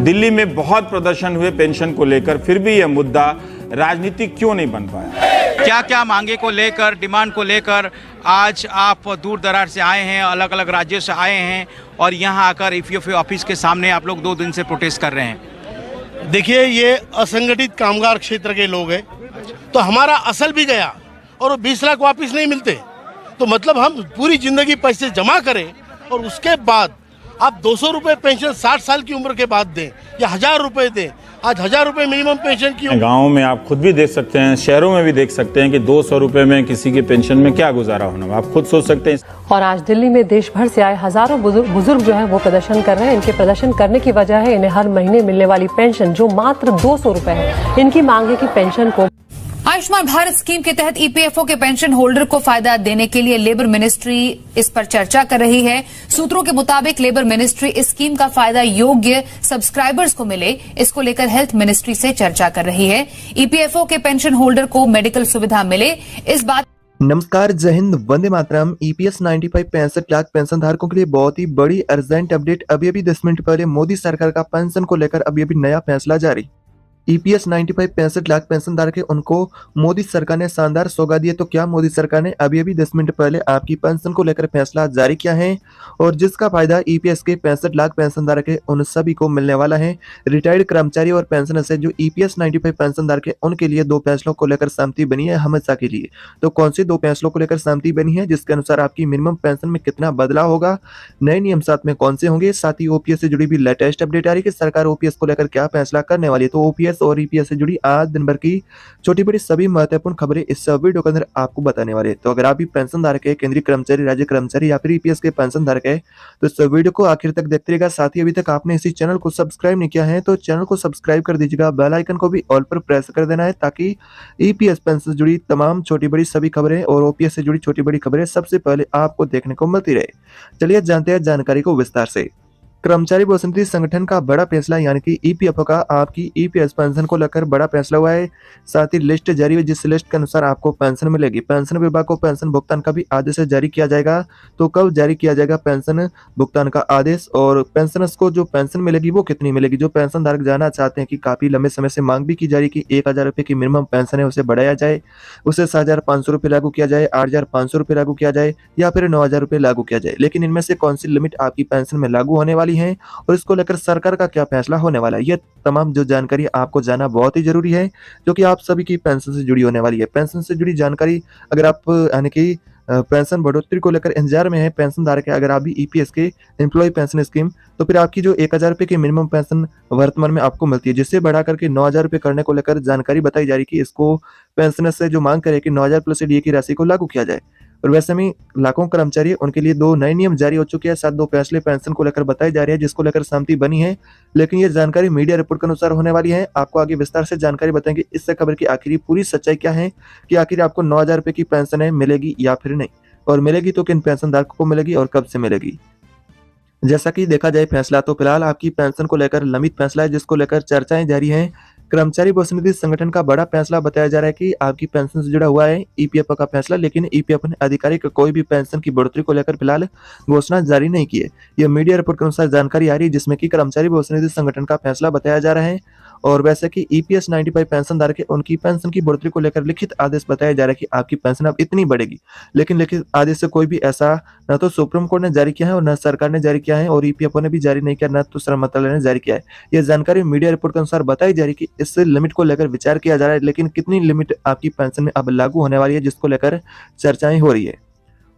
दिल्ली में बहुत प्रदर्शन हुए पेंशन को लेकर, फिर भी यह मुद्दा राजनीतिक क्यों नहीं बन पाया? क्या क्या मांगे को लेकर, डिमांड को लेकर आज आप दूर दराज से आए हैं, अलग अलग राज्यों से आए हैं और यहाँ आकर ईपीएफओ ऑफिस के सामने आप लोग 2 दिन से प्रोटेस्ट कर रहे हैं? देखिए, ये असंगठित कामगार क्षेत्र के लोग हैं, तो हमारा असल भी गया और वो 20 लाख वापस नहीं मिलते। तो मतलब हम पूरी जिंदगी पैसे जमा करें और उसके बाद आप 200 रुपये पेंशन 60 साल की उम्र के बाद दें या 1000 रुपये दें। आज 1000 रुपये मिनिमम पेंशन की। गाँव में आप खुद भी देख सकते हैं, शहरों में भी देख सकते हैं कि 200 रुपये में किसी के पेंशन में क्या गुजारा होना, आप खुद सोच सकते हैं। और आज दिल्ली में देश भर से आए हजारों बुजुर्ग जो है वो प्रदर्शन कर रहे हैं। इनके प्रदर्शन करने की वजह है इन्हें हर महीने मिलने वाली पेंशन जो मात्र 200 रुपए है। इनकी मांग है कि पेंशन को आयुष्मान भारत स्कीम के तहत ईपीएफओ के पेंशन होल्डर को फायदा देने के लिए लेबर मिनिस्ट्री इस पर चर्चा कर रही है। सूत्रों के मुताबिक लेबर मिनिस्ट्री इस स्कीम का फायदा योग्य सब्सक्राइबर्स को मिले, इसको लेकर हेल्थ मिनिस्ट्री से चर्चा कर रही है। ईपीएफओ के पेंशन होल्डर को मेडिकल सुविधा मिले, इस बात। नमस्कार, जय हिंद, वंदे मातरम। ईपीएस 95 65 लाख पेंशन धारकों के लिए बहुत ही बड़ी अर्जेंट अपडेट। अभी 10 मिनट पहले मोदी सरकार का पेंशन को लेकर अभी नया फैसला जारी। ईपीएस 95 65 लाख पेंशन धारक है, उनको मोदी सरकार ने शानदार सौगात दिए। तो क्या मोदी सरकार ने अभी 10 मिनट पहले आपकी पेंशन को लेकर फैसला जारी किया है और जिसका फायदा ईपीएस के 65 लाख पेंशन धारक है उन सभी को मिलने वाला है। रिटायर्ड कर्मचारी और पेंशनर से जो ईपीएस 95 पेंशन धारक है उनके लिए 2 फैसलों को लेकर सहमति बनी है हमेशा के लिए। तो कौन से 2 फैसलों को लेकर सहमति बनी है, जिसके अनुसार आपकी मिनिमम पेंशन में कितना बदलाव होगा, नए नियम साथ में कौन से होंगे, साथ ही ओपीएस से जुड़ी भी लेटेस्ट अपडेट आ रही है कि सरकार ओपीएस को लेकर क्या फैसला करने वाली है। तो ओपीएस और ईपीएस से जुड़ी आज दिन भर की छोटी बड़ी सभी महत्वपूर्ण खबरें इस वीडियो के अंदर आपको बताने वाले हैं। तो अगर आप भी पेंशन धारक है, केंद्रीय कर्मचारी, राज्य कर्मचारी या फिर ईपीएस के पेंशन धारक है तो इस वीडियो को आखिर तक देखते रहिएगा। साथ ही अभी तक आपने इसी चैनल को सब्सक्राइब नहीं किया है तो चैनल को सब्सक्राइब कर दीजिएगा, बेल आइकन को भी ऑल पर प्रेस कर देना है ताकि ईपीएस पेंशन से जुड़ी तमाम छोटी बड़ी सभी खबरें और ओपीएस से जुड़ी छोटी बड़ी खबरें सबसे पहले आपको देखने को मिलती रहे। चलिए जानते हैं जानकारी को विस्तार से। कर्मचारी भविष्य निधि संगठन का बड़ा फैसला यानी कि ईपीएफओ का आपकी ईपीएस पेंशन को लेकर बड़ा फैसला हुआ है। साथ ही लिस्ट जारी हुई जिस लिस्ट के अनुसार आपको पेंशन मिलेगी। पेंशन विभाग को पेंशन भुगतान का भी आदेश जारी किया जाएगा। तो कब जारी किया जाएगा पेंशन भुगतान का आदेश और पेंशनर्स को जो पेंशन मिलेगी वो कितनी मिलेगी। जो पेंशन धारक जानना चाहते हैं कि काफी लंबे समय से मांग भी की जा रही कि 1000 रुपये की मिनिमम पेंशन है उसे बढ़ाया जाए, उसे 7500 रुपये लागू किया जाए, 8500 रुपये लागू किया जाए या फिर 9000 रुपये लागू किया जाए। लेकिन इनमें से कौन सी लिमिट आपकी पेंशन में लागू होने वाली है और इसको लेकर सरकार का क्या फैसला होने वाला है, ये तमाम जो जानकारी आपको जानना बहुत ही जरूरी है जो कि आप सभी की पेंशन से जुड़ी होने वाली है। पेंशन से जुड़ी जानकारी अगर आप यानी कि पेंशन बढ़ोतरी को लेकर इंतजार में है, पेंशन धारक है, अगर आप भी ईपीएस के एम्प्लॉय पेंशन स्कीम तो फिर आपकी जो 1000 रुपये की मिनिमम पेंशन वर्तमान में आपको मिलती है जिससे बढ़ा करके 9000 रुपये करने को लेकर जानकारी बताई जा रही कि इसको पेंशनर से जो मांग करे कि 9000 प्लस डीए की राशि को लागू किया जाए। और वैसे में लाखों कर्मचारी उनके लिए 2 नए नियम जारी हो चुके हैं, साथ 2 फैसले पेंशन को लेकर बताए जा रहे हैं जिसको लेकर सहमति बनी है। लेकिन ये जानकारी मीडिया रिपोर्ट के अनुसार होने वाली है। आपको आगे विस्तार से जानकारी बताएंगे इससे खबर की आखिरी पूरी सच्चाई क्या है कि आखिर आपको 9000 रुपये की पेंशन है मिलेगी या फिर नहीं, और मिलेगी तो किन पेंशन धारकों को मिलेगी और कब से मिलेगी। जैसा कि देखा जाए फैसला तो फिलहाल आपकी पेंशन को लेकर लंबित फैसला है जिसको लेकर चर्चाएं जारी हैं। कर्मचारी भविष्य निधि संगठन का बड़ा फैसला बताया जा रहा है कि आपकी पेंशन से जुड़ा हुआ है ईपीएफओ का फैसला, लेकिन ईपीएफओ ने आधिकारिक कोई भी पेंशन की बढ़ोतरी को लेकर फिलहाल घोषणा जारी नहीं की है। यह मीडिया रिपोर्ट के अनुसार जानकारी आ रही है जिसमें कि कर्मचारी भविष्य निधि संगठन का फैसला बताया जा रहा है और वैसे कि ईपीएस 95 पेंशन धारक है उनकी पेंशन की बढ़ोतरी को लेकर लिखित आदेश बताया जा रहा है कि आपकी पेंशन अब इतनी बढ़ेगी। लेकिन लिखित आदेश से कोई भी ऐसा न तो सुप्रीम कोर्ट ने जारी किया है और न सरकार ने जारी किया है और ईपीएफओ ने भी जारी नहीं किया, न तो श्रम मंत्रालय ने जारी किया है। यह जानकारी मीडिया रिपोर्ट के अनुसार बताई जा रही कि इस लिमिट को लेकर विचार किया जा रहा है, लेकिन कितनी लिमिट आपकी पेंशन में अब लागू होने वाली है जिसको लेकर चर्चाएं हो रही है।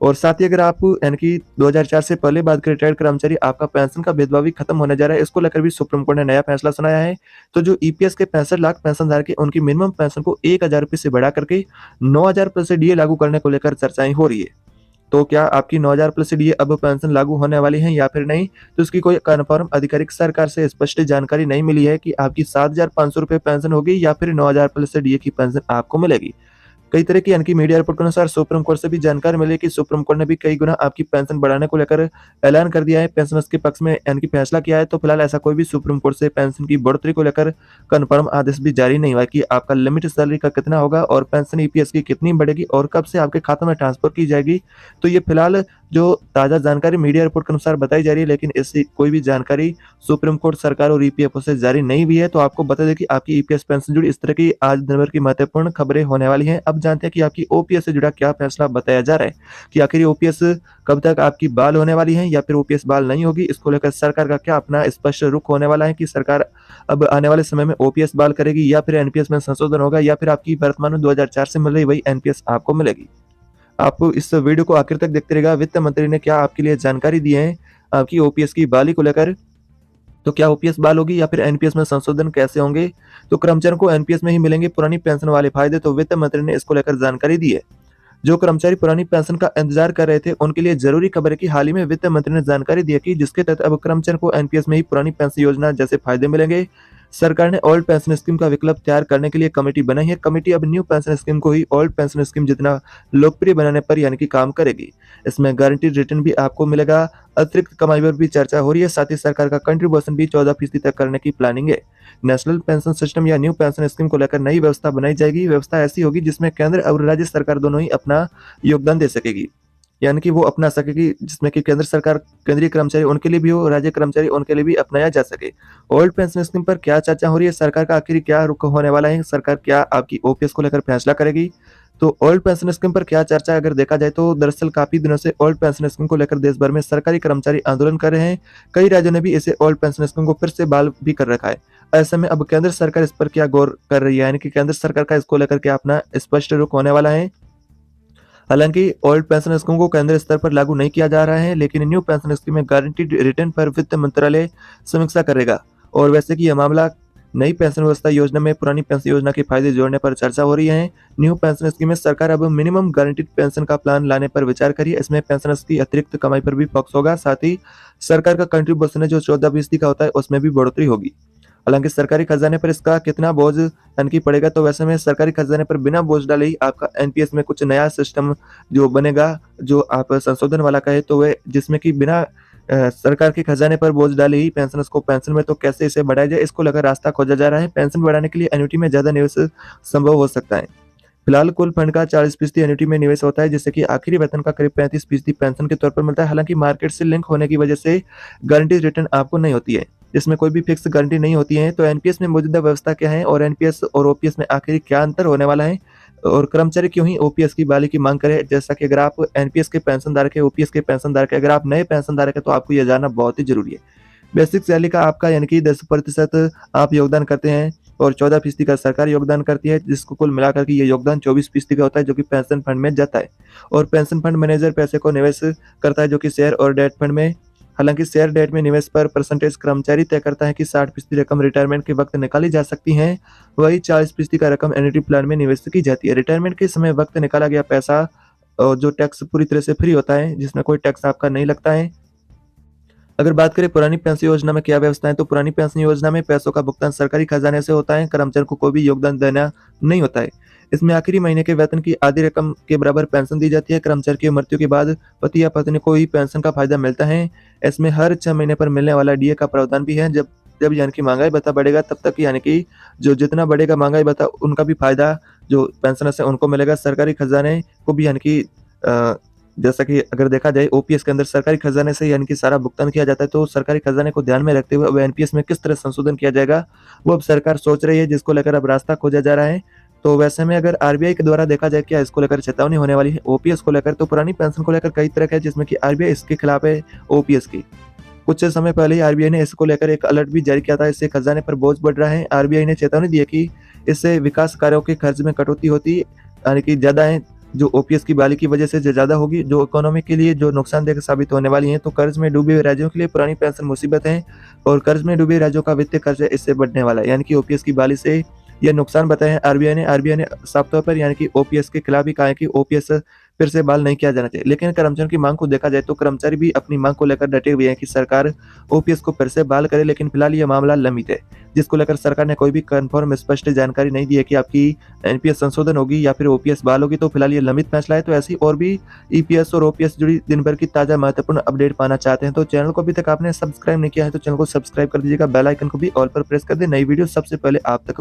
और साथ ही अगर आप यानी कि 2004 से पहले बाद के रिटायर्ड कर्मचारी आपका पेंशन का भेदभाव भी खत्म होने जा रहा है, इसको लेकर भी सुप्रीम कोर्ट ने नया फैसला सुनाया है। तो जो ईपीएस के 65 लाख पेंशन धारक है उनकी मिनिमम पेंशन को 1000 रुपये से बढ़ा करके 9000 प्लस डीए लागू करने को लेकर चर्चाएं हो रही है। तो क्या आपकी 9000 प्लस डीए अब पेंशन लागू होने वाली है या फिर नहीं, तो इसकी कोई कन्फर्म आधिकारिक सरकार से स्पष्ट जानकारी नहीं मिली है कि आपकी 7500 रुपये पेंशन होगी या फिर 9000 प्लस डीए की पेंशन आपको मिलेगी। कई तरह की यानी कि मीडिया रिपोर्ट के अनुसार सुप्रीम कोर्ट से भी जानकारी मिली कि सुप्रीम कोर्ट ने भी कई गुना आपकी पेंशन बढ़ाने को लेकर ऐलान कर दिया है, पेंशनर्स के पक्ष में यानी कि फैसला किया है। तो फिलहाल ऐसा कोई भी सुप्रीम कोर्ट से पेंशन की बढ़ोतरी को लेकर कन्फर्म आदेश भी जारी नहीं हुआ कि आपका लिमिट सैलरी का कितना होगा और पेंशन ईपीएस की कितनी बढ़ेगी और कब से आपके खातों में ट्रांसफर की जाएगी। तो ये फिलहाल जो ताजा जानकारी मीडिया रिपोर्ट के अनुसार बताई जा रही है, लेकिन इससे कोई भी जानकारी सुप्रीम कोर्ट, सरकार और ईपीएफओ से जारी नहीं हुई है। तो आपको बता दें कि आपकी ईपीएस पेंशन जुड़ी इस तरह की आज दिन भर की महत्वपूर्ण खबरें होने वाली हैं। अब जानते हैं कि आपकी ओपीएस से जुड़ा क्या फैसला बताया जा रहा है कि आखिर ओपीएस कब तक आपकी बहाल होने वाली है या फिर ओपीएस बहाल नहीं होगी। इसको लेकर सरकार का क्या अपना स्पष्ट रुख होने वाला है कि सरकार अब आने वाले समय में ओपीएस बहाल करेगी या फिर एनपीएस में संशोधन होगा या फिर आपकी वर्तमान में 2004 से मिल रही वही एनपीएस आपको मिलेगी। आप इस वीडियो को आखिर तक देखते रहिएगा। वित्त मंत्री ने क्या आपके लिए जानकारी दी है आपकी ओपीएस की बहाली को लेकर, तो क्या ओपीएस बहाल होगी या फिर एनपीएस में संशोधन कैसे होंगे, तो कर्मचारियों को एनपीएस में ही मिलेंगे पुरानी पेंशन वाले फायदे। तो वित्त मंत्री ने इसको लेकर जानकारी दी है। जो कर्मचारी पुरानी पेंशन का इंतजार कर रहे थे उनके लिए जरूरी खबर है कि हाल ही में वित्त मंत्री ने जानकारी दी है कि जिसके तहत अब कर्मचारियों को एनपीएस में ही पुरानी पेंशन योजना जैसे फायदे मिलेंगे। सरकार ने ओल्ड पेंशन स्कीम का विकल्प तैयार करने के लिए कमेटी बनाई है। कमेटी अब न्यू पेंशन स्कीम को ही ओल्ड पेंशन स्कीम जितना लोकप्रिय बनाने पर यानी कि काम करेगी। इसमें गारंटीड रिटर्न भी आपको मिलेगा। अतिरिक्त कमाई पर भी चर्चा हो रही है। साथ ही सरकार का कंट्रीब्यूशन भी 14% तक करने की प्लानिंग है। नेशनल पेंशन सिस्टम या न्यू पेंशन स्कीम को लेकर नई व्यवस्था बनाई जाएगी। व्यवस्था ऐसी होगी जिसमें केंद्र और राज्य सरकार दोनों ही अपना योगदान दे सकेगी, यानी कि वो अपना सकेगी, जिसमें कि केंद्र सरकार केंद्रीय कर्मचारी उनके लिए भी हो, राज्य कर्मचारी उनके लिए भी अपनाया जा सके। ओल्ड पेंशन स्कीम पर क्या चर्चा हो रही है, सरकार का आखिर क्या रुख होने वाला है, सरकार क्या आपकी ओपीएस को लेकर फैसला करेगी। तो ओल्ड पेंशन स्कीम पर क्या चर्चा अगर देखा जाए तो दरअसल काफी दिनों से ओल्ड पेंशन स्कीम को लेकर देश भर में सरकारी कर्मचारी आंदोलन कर रहे हैं। कई राज्यों ने भी इसे ओल्ड पेंशन स्कीम को फिर से बहाल भी कर रखा है। ऐसे में अब केंद्र सरकार इस पर क्या गौर कर रही है, यानी कि केंद्र सरकार का इसको लेकर क्या अपना स्पष्ट रुख होने वाला है। हालांकि ओल्ड पेंशन स्कीम को केंद्र स्तर पर लागू नहीं किया जा रहा है, लेकिन न्यू पेंशन स्कीम में गारंटीड रिटर्न पर वित्त मंत्रालय समीक्षा करेगा। और वैसे कि यह मामला नई पेंशन व्यवस्था योजना में पुरानी पेंशन योजना के फायदे जोड़ने पर चर्चा हो रही है। न्यू पेंशन स्कीम में सरकार अब मिनिमम गारंटीड पेंशन का प्लान लाने पर विचार करी है। इसमें पेंशनर्स की अतिरिक्त कमाई पर भी फोकस होगा। साथ ही सरकार का कंट्रीब्यूशन जो 14% का होता है उसमें भी बढ़ोतरी होगी। हालांकि सरकारी खजाने पर इसका कितना बोझ यानी कि पड़ेगा, तो वैसे में सरकारी खजाने पर बिना बोझ डाले ही आपका एनपीएस में कुछ नया सिस्टम जो बनेगा, जो आप संशोधन वाला कहे तो वह, जिसमें कि बिना सरकार के खजाने पर बोझ डाले ही पेंशनर्स को पेंशन में तो कैसे इसे बढ़ाया जाए, इसको लेकर रास्ता खोजा जा रहा है। पेंशन बढ़ाने के लिए एन्युटी में ज्यादा निवेश संभव हो सकता है। फिलहाल कुल फंड का 40% एन्युटी में निवेश होता है, जिससे कि आखिरी वेतन का करीब 35% पेंशन के तौर पर मिलता है। हालांकि मार्केट से लिंक होने की वजह से गारंटीड रिटर्न आपको नहीं होती है, जिसमें कोई भी फिक्स गारंटी नहीं होती है। तो एनपीएस में मौजूदा व्यवस्था क्या है और एनपीएस और ओपीएस में आखिर क्या अंतर होने वाला है और कर्मचारी क्यों ही ओपीएस की बहाली की मांग करें। जैसा कि अगर आप एनपीएस के पेंशनधारक है, ओपीएस के पेंशनधारक है, अगर आप नए पेंशनधारक है तो आपको यह जानना बहुत ही जरूरी है। बेसिक सैलरी का आपका यानी कि 10% आप योगदान करते हैं और 14% का सरकार योगदान करती है, जिसको कुल मिलाकर के ये योगदान 24% का होता है, जो कि पेंशन फंड में जाता है। और पेंशन फंड मैनेजर पैसे को निवेश करता है, जो कि शेयर और डेट फंड में। हालांकि शेयर डेट में निवेश पर परसेंटेज कर्मचारी तय करता है कि 60% रकम रिटायरमेंट के वक्त निकाली जा सकती है, वही 40% का रकम एन्युटी प्लान में निवेश की जाती है। रिटायरमेंट के समय वक्त निकाला गया पैसा जो टैक्स पूरी तरह से फ्री होता है, जिसमें कोई टैक्स आपका नहीं लगता है। अगर बात करें पुरानी पेंशन योजना में क्या व्यवस्था है, तो पुरानी पेंशन योजना में पैसों का भुगतान सरकारी खजाने से होता है, कर्मचारी को कोई भी योगदान देना नहीं होता है। इसमें आखिरी महीने के वेतन की आधी रकम के बराबर पेंशन दी जाती है। कर्मचारी की मृत्यु के बाद पति या पत्नी को ही पेंशन का फायदा मिलता है। इसमें हर 6 महीने पर मिलने वाला डीए का प्रावधान भी है। जब यानी कि महंगाई भत्ता बढ़ेगा तब तक यानी कि जो जितना बढ़ेगा महंगाई भत्ता, उनका भी फायदा जो पेंशनर्स है उनको मिलेगा। सरकारी खजाने को भी यानी कि जैसा कि अगर देखा जाए ओपीएस के अंदर सरकारी खजाने से यानी कि सारा भुगतान किया जाता है, तो सरकारी खजाने को ध्यान में रखते हुए अब एनपीएस में किस तरह संशोधन किया जाएगा वो अब सरकार सोच रही है, जिसको लेकर अब रास्ता खोजा जा रहा है। तो वैसे में अगर आरबीआई के द्वारा देखा जाए क्या इसको लेकर चेतावनी होने वाली है ओपीएस को लेकर, तो पुरानी पेंशन को लेकर कई तरह का है, जिसमें कि आरबीआई इसके खिलाफ है ओपीएस की। कुछ समय पहले ही आरबीआई ने इसको लेकर एक अलर्ट भी जारी किया था। इससे खजाने पर बोझ बढ़ रहा है। आरबीआई ने चेतावनी दी है कि इससे विकास कार्यों के खर्च में कटौती होती यानी कि ज्यादा है, जो ओपीएस की बहाली की वजह से ज्यादा होगी, जो इकोनॉमी के लिए जो नुकसानदेह साबित होने वाली है। तो कर्ज में डूबे हुए राज्यों के लिए पुरानी पेंशन मुसीबत है और कर्ज में डूबे राज्यों का वित्तीय खर्च इससे बढ़ने वाला है, यानी कि ओपीएस की बहाली से यह नुकसान बताए हैं आरबीआई ने। आरबीआई ने साफ तौर पर यानी कि ओपीएस के खिलाफ ही कहा है कि ओपीएस फिर से बहाल नहीं किया जाना चाहिए। लेकिन कर्मचारियों की मांग को देखा जाए तो कर्मचारी भी अपनी मांग को लेकर डटे हुए हैं कि सरकार ओपीएस को फिर से बहाल करे, लेकिन फिलहाल ये मामला लंबित है, जिसको लेकर सरकार ने कोई भी कंफर्म स्पष्ट जानकारी नहीं दी है कि आपकी एनपीएस संशोधन होगी या फिर ओपीएस बहाल होगी। तो फिलहाल ये लंबित फैसला है। तो ऐसी और भी ईपीएस और ओपीएस जुड़ी दिन भर की ताजा महत्वपूर्ण अपडेट पाना चाहते हैं तो चैनल को अभी तक आपने सब्सक्राइब नहीं किया है तो चैनल को सब्सक्राइब कर दीजिएगा, बेल आइकन को भी ऑल पर प्रेस कर दे, नई वीडियो सबसे पहले आप तक